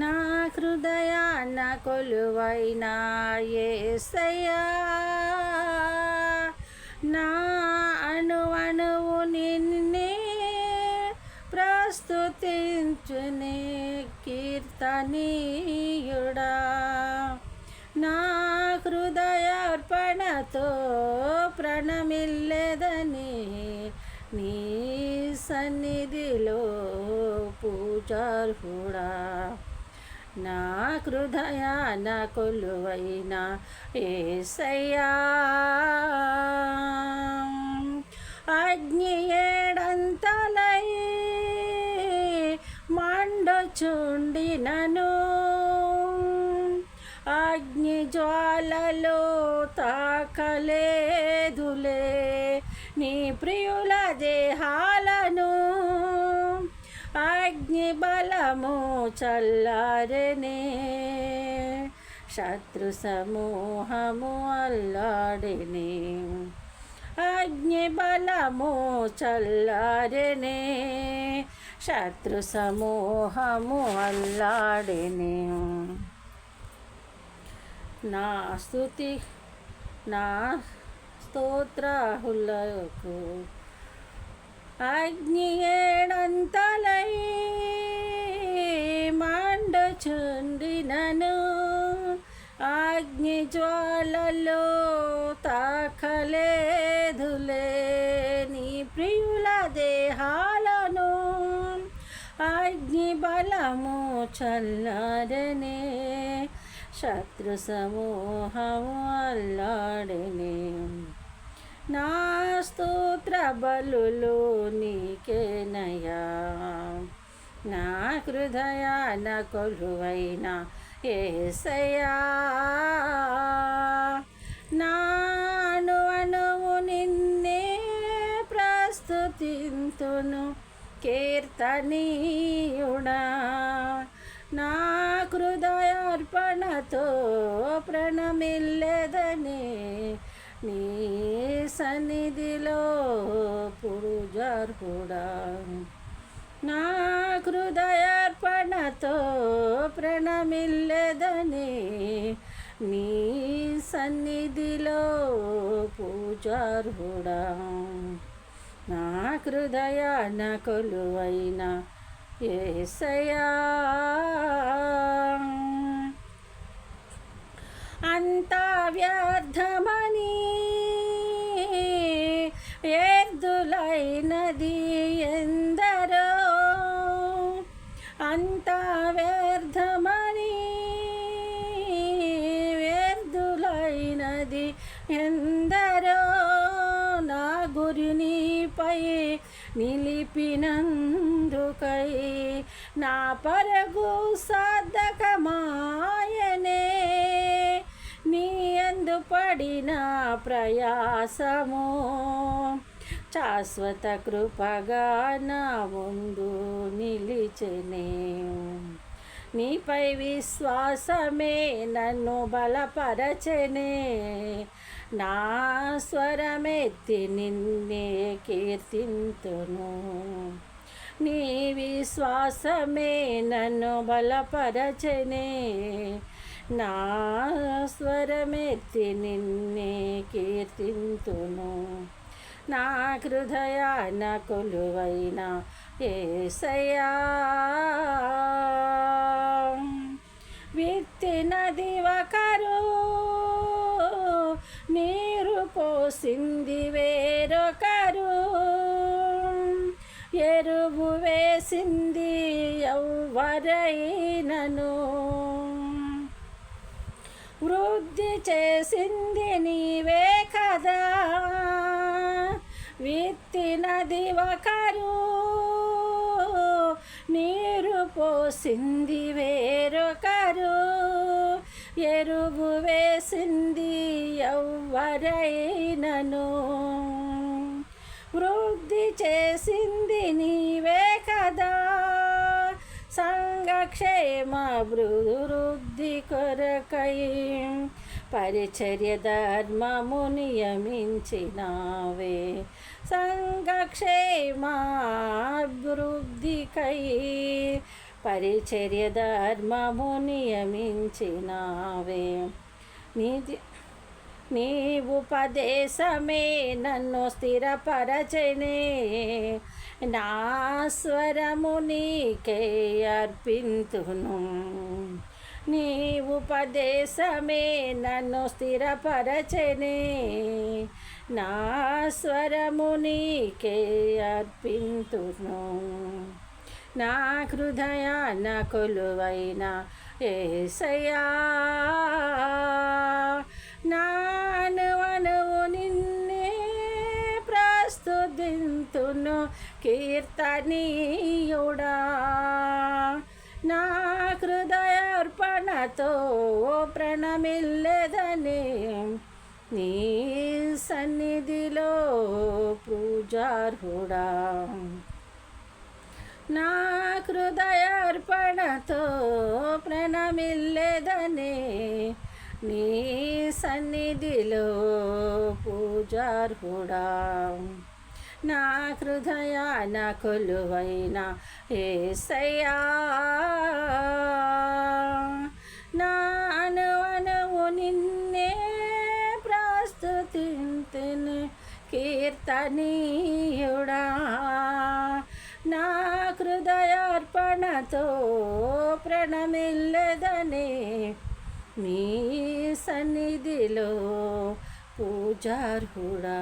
నా హృదయాన కొలువైన యేసయ్యా, నా అణువణువు నిన్నే ప్రస్తుతించునే కీర్తనీయుడా. నా హృదయార్పణతో ప్రణమిల్లెదని నీ సన్నిధిలో పూజార్హుడా. నా హృదయాన కొలువైన యేసయ్యా, అగ్ని ఏడంతలై మండుచుండినను, అగ్ని జ్వాలలో తాకలేదులే నీ ప్రియుల దేహాలను. అగ్ని బలము చల్లారెనే, శత్రు సమూహము అల్లాడెనే. అగ్ని బలము చల్లారెనే, శత్రు సమూహము అల్లాడెనే. నా స్తుతి నా స్తోత్రాహులకు అగ్ని ఏడంతలై మండుచుండినను, అగ్ని జ్వాలలో తాకలేదులే నీ ప్రియుల దేహాలను. అగ్ని బలము చల్లారనే, శత్రు సమూహము అల్లాడెనే. నా స్తోత్ర బలులు నీకేనయ్యా, నా హృదయాన కొలువైన యేసయ్యా, నా అణువణువు నిన్నే ప్రస్తుతింతును కీర్తనీయుడా. నా హృదయార్పణతో ప్రణమిల్లెదని నీ సన్నిధిలో పూజార్హుడా. నా హృదయార్పణతో ప్రణమిల్లెదని నీ సన్నిధిలో పూజార్హుడా. నా హృదయాన కొలువైన యేసయ్యా, అంతా వ్యర్థమని వ్యర్థులైనది ఎందరో, అంతా వ్యర్థమని వ్యర్థులైనది ఎందరో. నా గురినిపై నిలిపినందుకై నా పరుగు సార్థకమాయనే. నీ యందు పడిన ప్రయాసము శాశ్వత కృపగా నా ముందు నిలిచెనే. నీపై విశ్వాసమే నన్ను బలపరచెనే, నా స్వరమెత్తి నిన్నే కీర్తింతును. నీ విశ్వాసమే నన్ను బలపరచెనే, నా స్వరమెత్తి నిన్నే కీర్తింతును. నా హృదయాన కొలువైన యేసయ్యా, విత్తినది ఒకరు, నీరు పోసింది వేరొకరు, ఎరువు వేసింది ఎవ్వరైనను, వృద్ధి చేసింది నీవే కదా. విత్తినది ఒకరు, నీరు పోసింది వేరొకరు, ఎరువు వేసింది ఎవ్వరైనను, వృద్ధి చేసింది నీవే కదా. సంఘక్షేమ వృద్ధి కొరకై పరిచర్య ధర్మము నియమించినావే. సంఘక్షేమాభివృద్ధికై పరిచర్య ధర్మము నియమించినావే. నీ ఉపదేశమే నన్ను స్థిరపరచనే, నా స్వరము నీకే అర్పింతును. నీ ఉపదేశమే నన్ను స్థిరపరచనే, నా స్వరము నీకే అర్పింతును. నా హృదయాన కొలువైన యేసయ్యా, నా అణువణువు నిన్నే ప్రస్తుతింతును కీర్తనీయుడా. నా హృదయార్పణతో ప్రణమిల్లెదనే, నీ సన్నిధిలో పూజార్హుడా. నా హృదయార్పణతో ప్రణమిల్లెదనే, నీ సన్నిధిలో పూజార్హుడా. నా హృదయాన కొలువైన యేసయ్యా, నా అణువణువు నిన్నే ప్రస్తుతింతును కీర్తనీయుడా. నా హృదయార్పణతో ప్రణమిల్లెదనే, నీ సన్నిధిలో పూజార్హుడా.